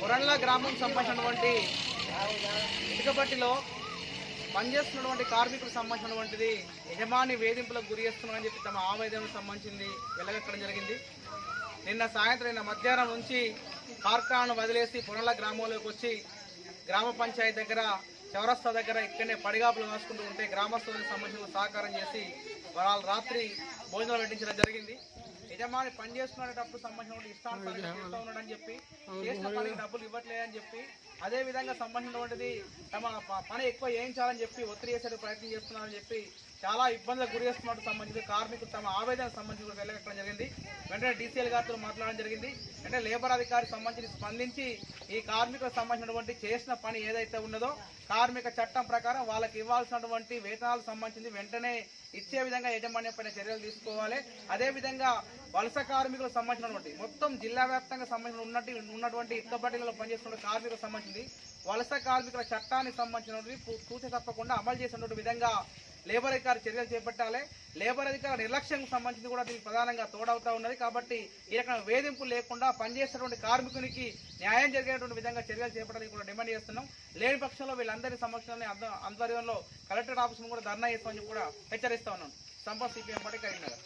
కొరండ్ల గ్రామం సంబంధించినటువంటి ఇటుకపట్టిలో పనిచేస్తున్నటువంటి కార్మికులకు సంబంధించినటువంటిది యజమాని వేధింపులకు గురి చేస్తున్నారని చెప్పి తమ ఆవేదనకు సంబంధించింది వెల్లగక్కడం జరిగింది. నిన్న మధ్యాహ్నం నుంచి కార్ఖానాను వదిలేసి కొరండ్ల గ్రామంలోకి వచ్చి గ్రామ పంచాయతీ దగ్గర చౌరస్తా దగ్గర ఇక్కడనే పడిగాపులు కాసుకుంటూ ఉంటే గ్రామస్తులకు సంబంధించిన సహకారం చేసి వాళ్ళు రాత్రి భోజనాలు పెట్టించడం జరిగింది. యజమాని పని చేసుకునేటప్పుడు సంబంధించిన ఇష్టానుసారంగా చేస్తూ ఉన్నాడని చెప్పి, చేసిన పనికి డబ్బులు ఇవ్వట్లేదని చెప్పి, అదే విధంగా సంబంధించినటువంటిది తమ పని ఎక్కువ చేయించాలని చెప్పి ఒత్తిడి చేసే ప్రయత్నం చేస్తున్నారని చెప్పి చాలా ఇబ్బందులకు గురి చేస్తున్నట్టు సంబంధించి కార్మికులు తమ ఆవేదనకు సంబంధించి వెళ్ళగట్టడం జరిగింది. వెంటనే డీసీఎల్ గారితో మాట్లాడడం జరిగింది. అంటే లేబర్ అధికారికి సంబంధించి స్పందించి ఈ కార్మికులకు సంబంధించినటువంటి చేసిన పని ఏదైతే ఉన్నదో కార్మిక చట్టం ప్రకారం వాళ్ళకి ఇవ్వాల్సినటువంటి వేతనాలకు సంబంధించి వెంటనే ఇచ్చే విధంగా యాజమాన్యం పైన చర్యలు తీసుకోవాలి. అదేవిధంగా వలస కార్మికులకు సంబంధించినటువంటి మొత్తం జిల్లా వ్యాప్తంగా సంబంధించిన ఉన్నటువంటి ఇటుకబట్టీలలో పనిచేస్తున్న కార్మికులకు సంబంధించి వలస కార్మికుల చట్టానికి సంబంధించినటువంటి పూర్తి తప్పకుండా అమలు చేసినటువంటి విధంగా లేబర్ అధికారి చర్యలు చేపట్టాలి. లేబర్ అధికారి నిర్లక్ష్యం సంబంధించి కూడా దీనికి ప్రధానంగా తోడవుతా ఉన్నది. కాబట్టి ఈ రకమైన వేధింపులు లేకుండా పనిచేసేటువంటి కార్మికునికి న్యాయం జరిగేటువంటి విధంగా చర్యలు చేపట్టాలని కూడా డిమాండ్ చేస్తున్నాం. లేని పక్షంలో వీళ్ళందరి సమక్షంలో ఆధ్వర్యంలో కలెక్టర్ ఆఫీసును కూడా ధర్నా చేస్తామని కూడా హెచ్చరిస్తా ఉన్నాం. Sampath CPM party Karimnagar.